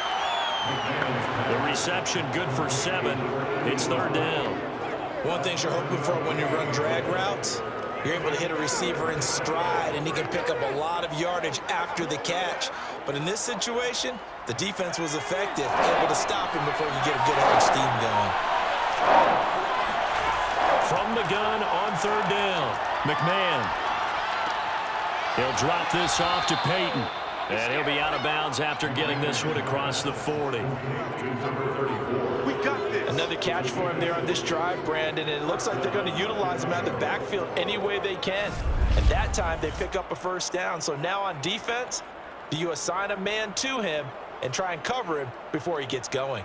[SPEAKER 2] The reception good for 7. It's 3rd down.
[SPEAKER 3] One thing you're hoping for when you run drag routes, you're able to hit a receiver in stride, and he can pick up a lot of yardage after the catch. But in this situation, the defense was effective, able to stop him before you get a good head of steam going.
[SPEAKER 2] From the gun on 3rd down, McMahon. He'll drop this off to Payton. And he'll be out of bounds after getting this one across the 40.
[SPEAKER 3] Another catch for him there on this drive, Brandon, and it looks like they're going to utilize him out of the backfield any way they can. And that time they pick up a 1st down. So now on defense, do you assign a man to him and try and cover him before he gets going?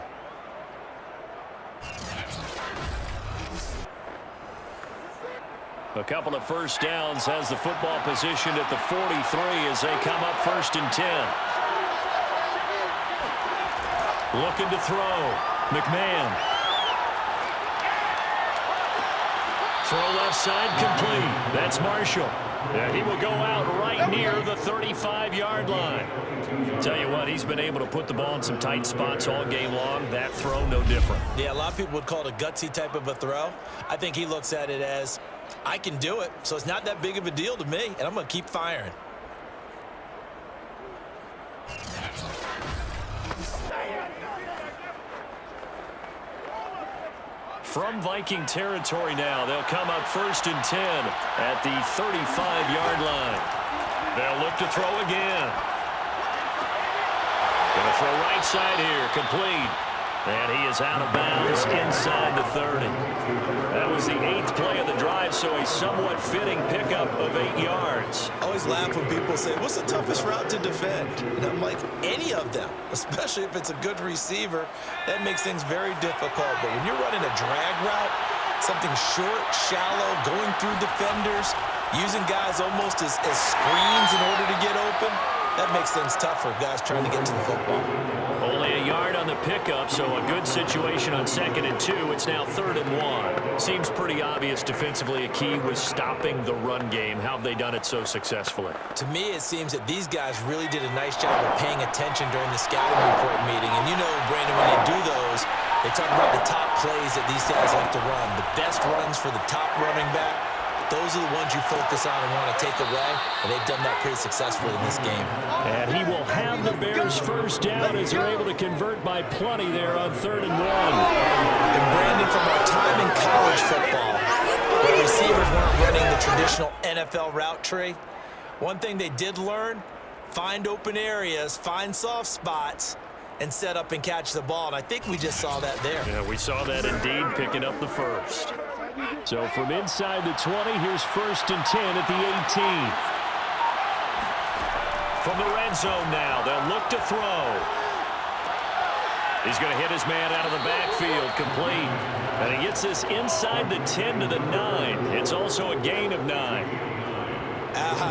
[SPEAKER 2] A couple of 1st downs, has the football positioned at the 43 as they come up 1st and 10. Looking to throw. McMahon. Throw left side complete. That's Marshall. Yeah, he will go out right near the 35-yard line. Tell you what, he's been able to put the ball in some tight spots all game long. That throw, no different.
[SPEAKER 3] Yeah, a lot of people would call it a gutsy type of a throw. I think he looks at it as, I can do it, so it's not that big of a deal to me, and I'm going to keep firing.
[SPEAKER 2] From Viking territory now, they'll come up 1st and 10 at the 35-yard line. They'll look to throw again. Going to throw right side here, complete. And he is out of bounds inside the 30. That was the 8th play of the drive, so a somewhat fitting pickup of 8 yards.
[SPEAKER 3] I always laugh when people say, what's the toughest route to defend? And I'm like, any of them, especially if it's a good receiver. That makes things very difficult. But when you're running a drag route, something short, shallow, going through defenders, using guys almost as screens in order to get open, that makes things tough for guys trying to get to the football.
[SPEAKER 2] Only a yard on the pickup, so a good situation on 2nd and 2. It's now 3rd and 1. Seems pretty obvious defensively a key was stopping the run game. How have they done it so successfully?
[SPEAKER 3] To me, it seems that these guys really did a nice job of paying attention during the scouting report meeting. And you know, Brandon, when they do those, they talk about the top plays that these guys like to run. The best runs for the top running back. Those are the ones you focus on and want to take away, and they've done that pretty successfully in this game.
[SPEAKER 2] And he will have the Bears first down as they're able to convert by plenty there on 3rd and 1.
[SPEAKER 3] And Brandon, from our time in college football, where receivers weren't running the traditional NFL route tree, one thing they did learn, find open areas, find soft spots, and set up and catch the ball. And I think we just saw that there.
[SPEAKER 2] Yeah, we saw that indeed, picking up the first. So from inside the 20, here's 1st and 10 at the 18. From the red zone now, they'll look to throw. He's going to hit his man out of the backfield, complete. And he gets this inside the 10 to the 9. It's also a gain of 9.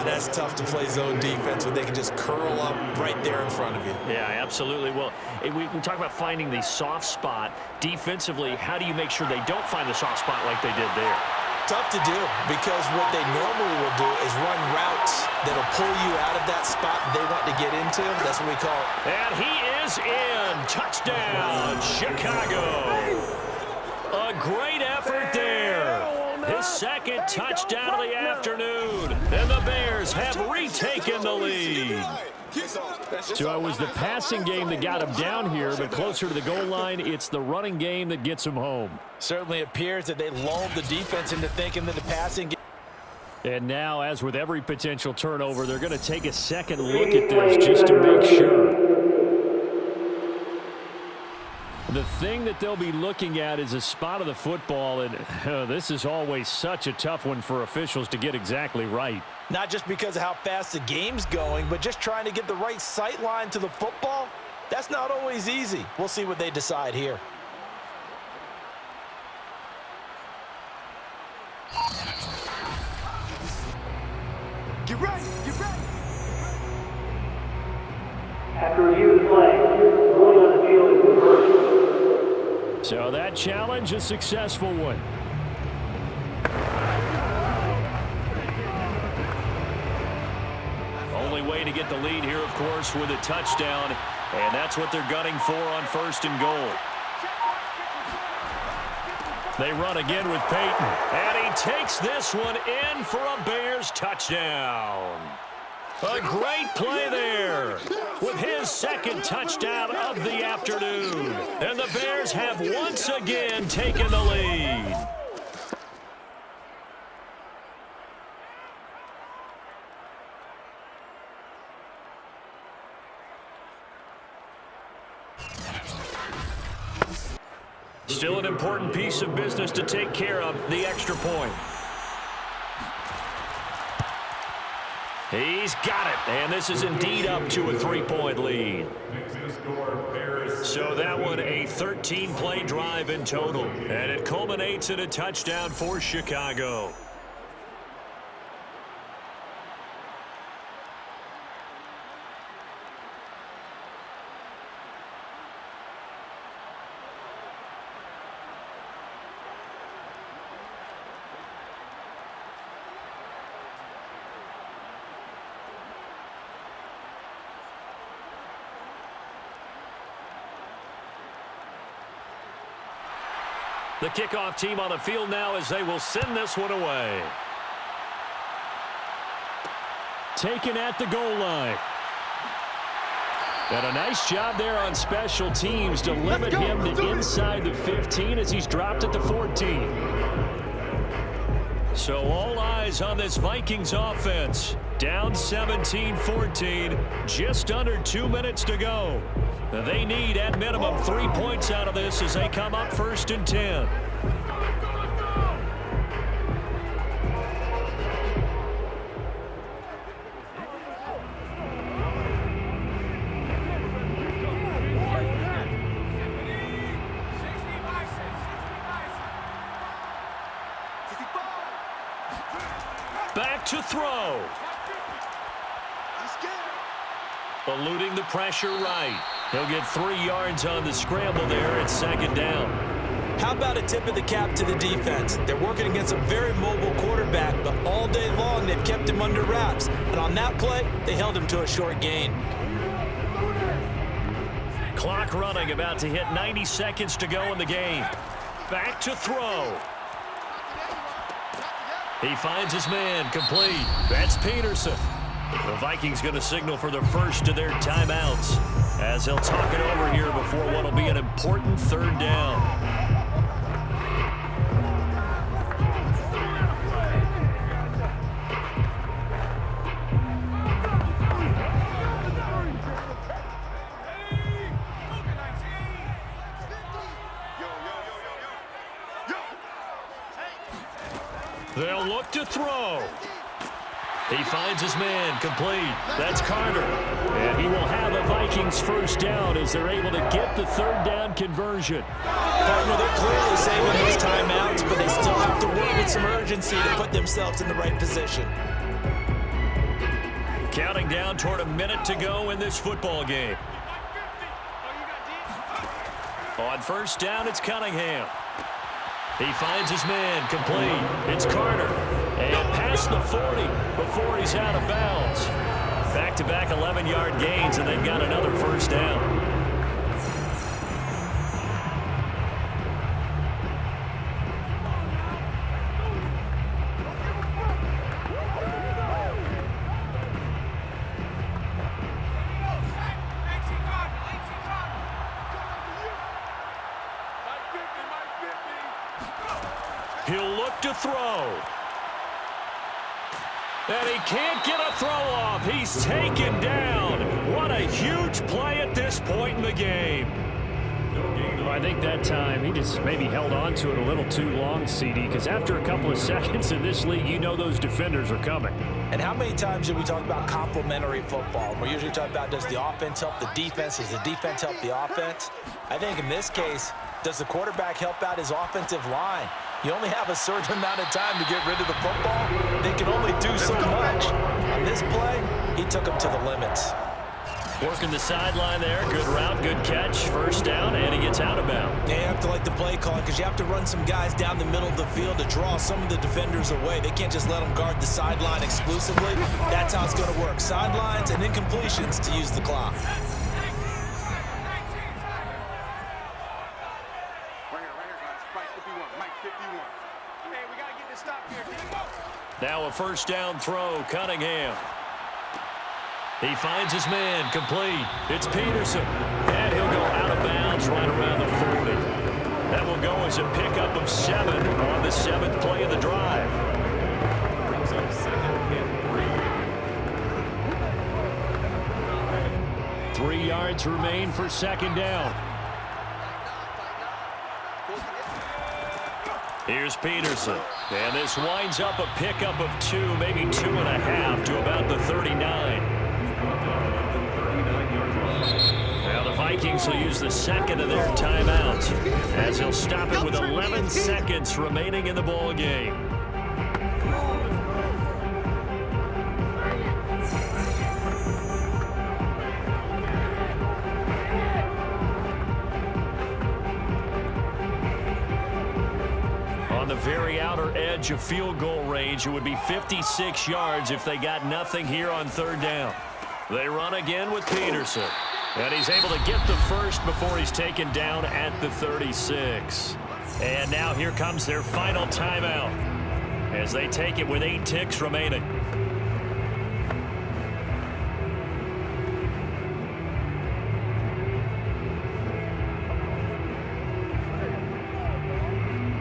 [SPEAKER 3] That's tough to play zone defense when they can just curl up right there in front of you.
[SPEAKER 2] Yeah, absolutely. Well, we talk about finding the soft spot. Defensively, how do you make sure they don't find the soft spot like they did there?
[SPEAKER 3] Tough to do, because what they normally will do is run routes that'll pull you out of that spot they want to get into. That's what we call it.
[SPEAKER 2] And he is in. Touchdown, Chicago. A great effort there. His 2nd touchdown of the afternoon. And the Bears have retaken the lead. So it was the passing game that got him down here, but closer to the goal line, it's the running game that gets him home.
[SPEAKER 3] Certainly appears that they lulled the defense into thinking that the passing game.
[SPEAKER 2] And now, as with every potential turnover, they're going to take a second look at this just to make sure. The thing that they'll be looking at is a spot of the football, and this is always such a tough one for officials to get exactly right.
[SPEAKER 3] Not just because of how fast the game's going, but just trying to get the right sight line to the football. That's not always easy. We'll see what they decide here.
[SPEAKER 5] Get ready, get ready.
[SPEAKER 8] After review of the play, going on the field is reversed.
[SPEAKER 2] So that challenge, a successful one. Only way to get the lead here, of course, with a touchdown, and that's what they're gunning for on 1st and goal. They run again with Payton, and he takes this one in for a Bears touchdown. A great play there with his 2nd touchdown of the afternoon. And the Bears have once again taken the lead. Still an important piece of business to take care of, the extra point. He's got it, and this is indeed up to a 3-point lead. So that one, a 13-play drive in total, and it culminates in a touchdown for Chicago. The kickoff team on the field now as they will send this one away. Taken at the goal line. And a nice job there on special teams to limit him to inside the 15 as he's dropped at the 14. So all eyes on this Vikings offense. Down 17-14, just under 2 minutes to go. They need at minimum 3 points out of this as they come up 1st and 10. Back to throw. Eluding the pressure right. He'll get 3 yards on the scramble there at 2nd down.
[SPEAKER 3] How about a tip of the cap to the defense? They're working against a very mobile quarterback, but all day long they've kept him under wraps. And on that play, they held him to a short gain.
[SPEAKER 2] Clock running, about to hit 90 seconds to go in the game. Back to throw. He finds his man, complete. That's Peterson. The Vikings going to signal for the first of their timeouts as they'll talk it over here before what will be an important 3rd down. They'll look to throw. He finds his man, complete. That's Carter. And he will have a Vikings 1st down as they're able to get the 3rd down conversion.
[SPEAKER 3] Partner, they're clearly saving those timeouts, but they still have to work with some urgency to put themselves in the right position.
[SPEAKER 2] Counting down toward a minute to go in this football game. On 1st down, it's Cunningham. He finds his man, complete. It's Carter. And past the 40 before he's out of bounds. Back-to-back 11-yard gains, and they've got another 1st down. He'll look to throw. And he can't get a throw off. He's taken down. What a huge play at this point in the game.
[SPEAKER 7] Well, I think that time he just maybe held on to it a little too long, CD, because after a couple of seconds in this league, you know those defenders are coming.
[SPEAKER 3] And how many times do we talk about complementary football? We're usually talking about, does the offense help the defense? Does the defense help the offense? I think in this case, does the quarterback help out his offensive line? You only have a certain amount of time to get rid of the football. They can only do so much. On this play, he took him to the limits.
[SPEAKER 2] Working the sideline there. Good route, good catch. 1st down, and he gets out of bounds.
[SPEAKER 3] You have to like the play call because you have to run some guys down the middle of the field to draw some of the defenders away. They can't just let them guard the sideline exclusively. That's how it's going to work. Sidelines and incompletions to use the clock.
[SPEAKER 2] Now a 1st down throw, Cunningham. He finds his man, complete. It's Peterson. And he'll go out of bounds right around the 40. That will go as a pickup of 7 on the 7th play of the drive.
[SPEAKER 4] Brings up 2nd and 3.
[SPEAKER 2] 3 yards remain for 2nd down. Here's Peterson. And this winds up a pickup of 2, maybe 2.5 to about the 39. Now the Vikings will use the 2nd of their timeouts as he'll stop it with 11 seconds remaining in the ball game. On the very outer edge of field goal range, it would be 56 yards if they got nothing here on 3rd down. They run again with Peterson. And he's able to get the first before he's taken down at the 36. And now here comes their final timeout as they take it with 8 ticks remaining.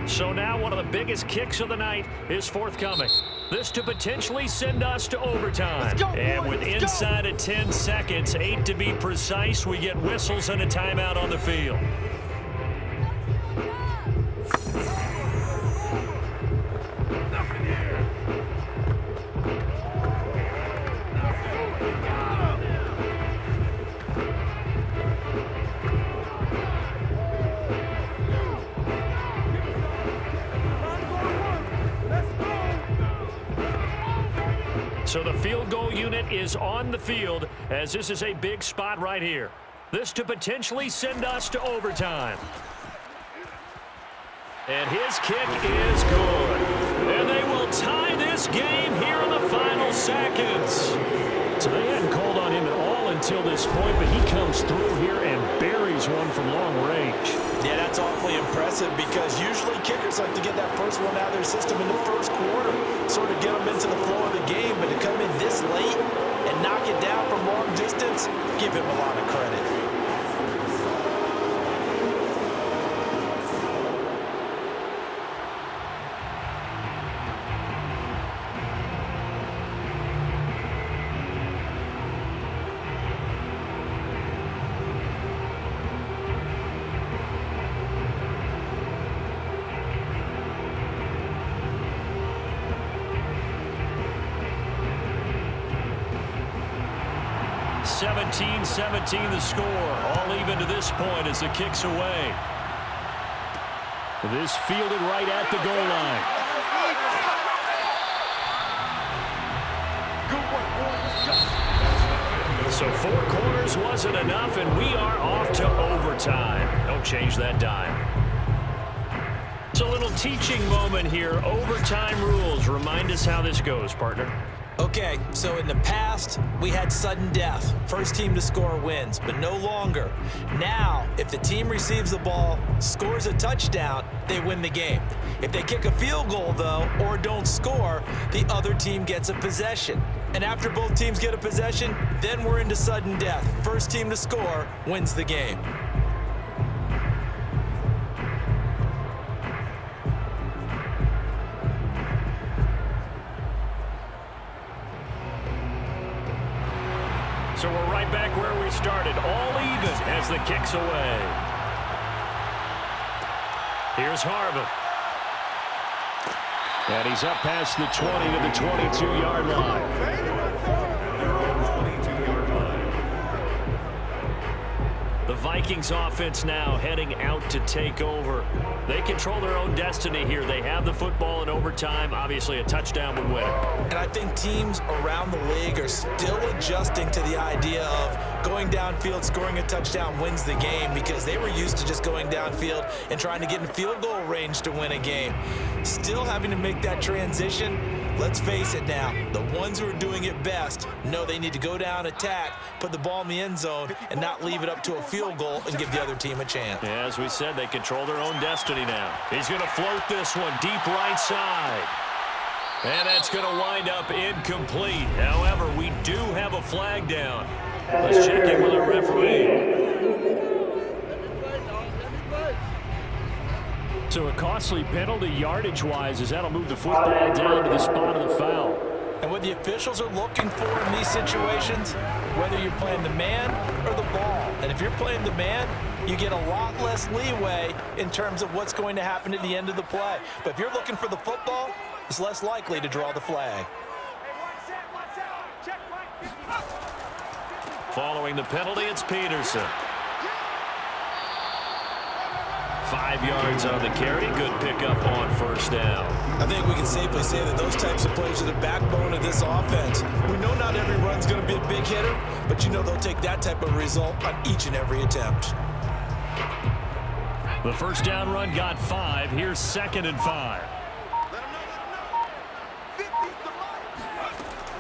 [SPEAKER 2] So now one of the biggest kicks of the night is forthcoming. This to potentially send us to overtime. And with inside of 10 seconds, 8 to be precise, we get whistles and a timeout on the field. So the field goal unit is on the field as this is a big spot right here. This to potentially send us to overtime. And his kick is good. And they will tie this game here in the final seconds. So they hadn't called on him at all until this point, but he comes through here and buries one from long range.
[SPEAKER 3] Yeah, that's awfully impressive because usually kickers like to get that first one out of their system in the first quarter, sort of get them into the flow of the game, but to come in this late and knock it down from long distance, give him a lot of credit.
[SPEAKER 2] 17-17 the score. All even to this point as the kick's away. This fielded right at the goal line. So 4 quarters wasn't enough, and we are off to overtime. Don't change that dime. It's a little teaching moment here. Overtime rules. Remind us how this goes, partner.
[SPEAKER 3] Okay, so in the past, we had sudden death. First team to score wins, but no longer. Now, if the team receives the ball, scores a touchdown, they win the game. If they kick a field goal, though, or don't score, the other team gets a possession. And after both teams get a possession, then we're into sudden death. First team to score wins the game.
[SPEAKER 2] So we're right back where we started, all even as the kick's away. Here's Harvin. And he's up past the 20 to the 22-yard line. The Vikings offense now heading out to take over. They control their own destiny here. They have the football in overtime. Obviously, a touchdown would win it.
[SPEAKER 3] And I think teams around the league are still adjusting to the idea of going downfield, scoring a touchdown wins the game, because they were used to just going downfield and trying to get in field goal range to win a game. Still having to make that transition. Let's face it now, the ones who are doing it best know they need to go down, attack, put the ball in the end zone, and not leave it up to a field goal and give the other team a chance.
[SPEAKER 2] Yeah, as we said, they control their own destiny now. He's going to float this one deep right side. And that's going to wind up incomplete. However, we do have a flag down. Let's check in with our referee. So a costly penalty yardage-wise, as that'll move the football down to the spot of the foul.
[SPEAKER 3] And what the officials are looking for in these situations, whether you're playing the man or the ball. And if you're playing the man, you get a lot less leeway in terms of what's going to happen at the end of the play. But if you're looking for the football, it's less likely to draw the flag.
[SPEAKER 2] Following the penalty, it's Peterson. 5 yards on the carry. Good pickup on first down.
[SPEAKER 3] I think we can safely say that those types of plays are the backbone of this offense. We know not every run's going to be a big hitter, but you know they'll take that type of result on each and every attempt.
[SPEAKER 2] The first down run got 5. Here's 2nd and 5.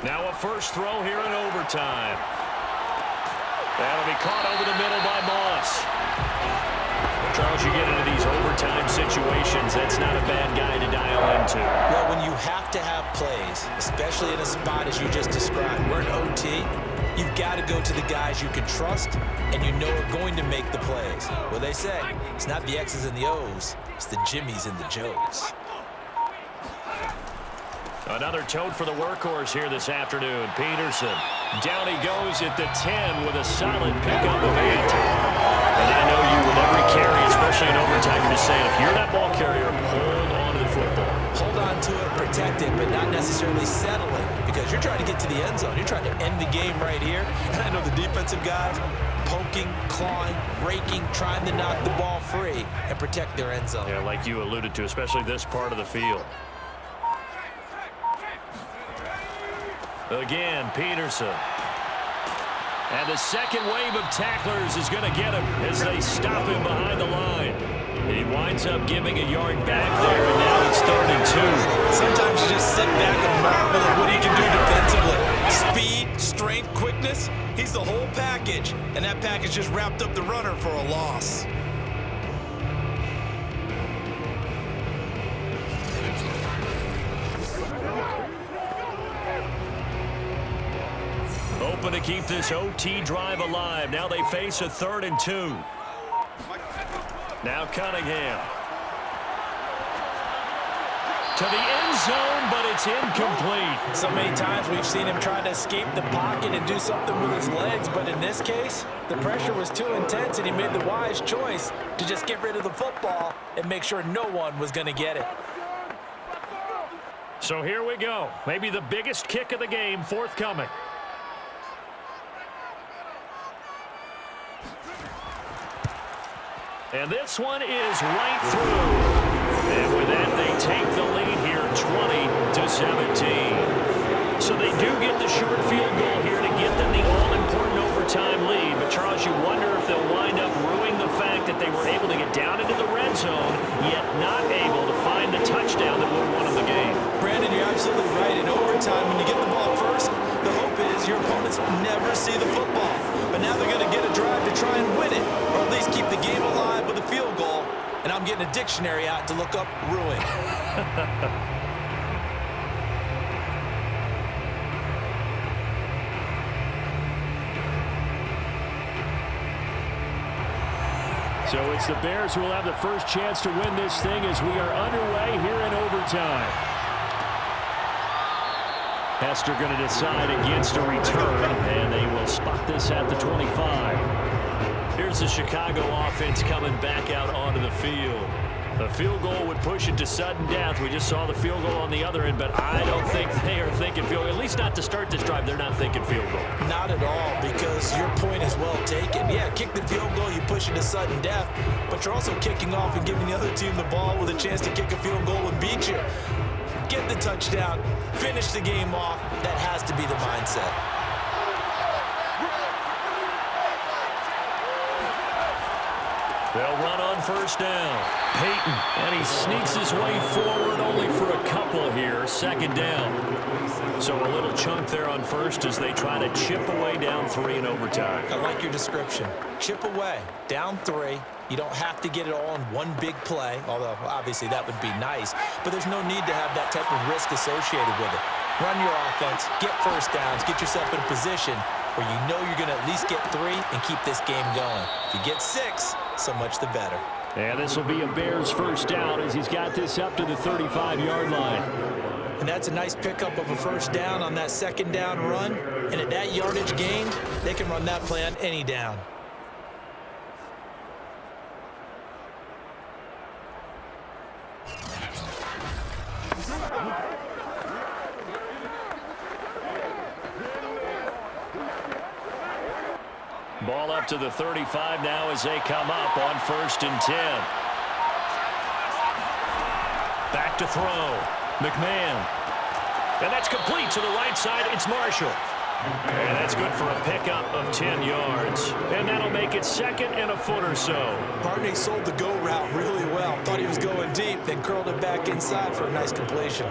[SPEAKER 2] Now a first throw here in overtime. That'll be caught over the middle by Moss. Charles, you get into these overtime situations, that's not a bad guy to dial into.
[SPEAKER 3] Well, when you have to have plays, especially in a spot as you just described, we're in OT, you've got to go to the guys you can trust and you know are going to make the plays. Well, they say it's not the X's and the O's, it's the Jimmies and the Joes.
[SPEAKER 2] Another tote for the workhorse here this afternoon. Peterson. Down he goes at the 10 with a solid pickup of 8. And I know you with every carry, especially in overtime, you're just saying, if you're that ball carrier, hold on to the football.
[SPEAKER 3] Hold on to it, protect it, but not necessarily settle it, because you're trying to get to the end zone. You're trying to end the game right here. And I know the defensive guys poking, clawing, raking, trying to knock the ball free and protect their end zone.
[SPEAKER 2] Yeah, like you alluded to, especially this part of the field. Again, Peterson. And the second wave of tacklers is going to get him as they stop him behind the line. He winds up giving a yard back there, and now it's 3rd and 2.
[SPEAKER 3] Sometimes you just sit back and marvel at what he can do defensively. Speed, strength, quickness, he's the whole package. And that package just wrapped up the runner for a loss.
[SPEAKER 2] Hoping to keep this OT drive alive. Now they face a 3rd and 2. Now Cunningham. To the end zone, but it's incomplete.
[SPEAKER 3] So many times we've seen him try to escape the pocket and do something with his legs, but in this case, the pressure was too intense and he made the wise choice to just get rid of the football and make sure no one was going to get it.
[SPEAKER 2] So here we go. Maybe the biggest kick of the game forthcoming. And this one is right through. And with that, they take the lead here, 20-17. So they do get the short field goal here to get them the all-important overtime lead. But, Charles, you wonder if they'll wind up ruining the fact that they were able to get down into the red zone, yet not able to find the touchdown that would have won them the game.
[SPEAKER 3] Brandon, you're absolutely right. In overtime, when you get the ball first, the hope is your opponents never see the football. But now they're going to get a drive to try and win it, or at least keep the game alive with a field goal. And I'm getting a dictionary out to look up ruin.
[SPEAKER 7] So it's the Bears who will have the first chance to win this thing as we are underway here in overtime. Hester going to decide against a return, and they will spot this at the 25.
[SPEAKER 2] Here's the Chicago offense coming back out onto the field. The field goal would push it to sudden death. We just saw the field goal on the other end, but I don't think they are thinking field goal. At least not to start this drive. They're not thinking field goal.
[SPEAKER 3] Not at all, because your point is well taken. Yeah, kick the field goal, you push it to sudden death, but you're also kicking off and giving the other team the ball with a chance to kick a field goal and beat you. Get the touchdown, finish the game off. That has to be the mindset.
[SPEAKER 2] They'll run on first down. Payton, and he sneaks his way forward only for a couple here. 2nd down. So a little chunk there on first as they try to chip away down 3 in overtime.
[SPEAKER 3] I like your description. Chip away, down 3. You don't have to get it all in one big play, although obviously that would be nice, but there's no need to have that type of risk associated with it. Run your offense, get first downs, get yourself in a position where you know you're going to at least get 3 and keep this game going. If you get 6, so much the better.
[SPEAKER 7] And this will be a Bears first down as he's got this up to the 35-yard line.
[SPEAKER 3] And that's a nice pickup of a first down on that 2nd down run. And at that yardage gain, they can run that play on any down.
[SPEAKER 2] Ball up to the 35 now as they come up on 1st and 10. Back to throw. McMahon. And that's complete to the right side. It's Marshall. And that's good for a pickup of 10 yards. And that'll make it 2nd and a foot or so.
[SPEAKER 3] Barney sold the go route really well. Thought he was going deep, then curled it back inside for a nice completion.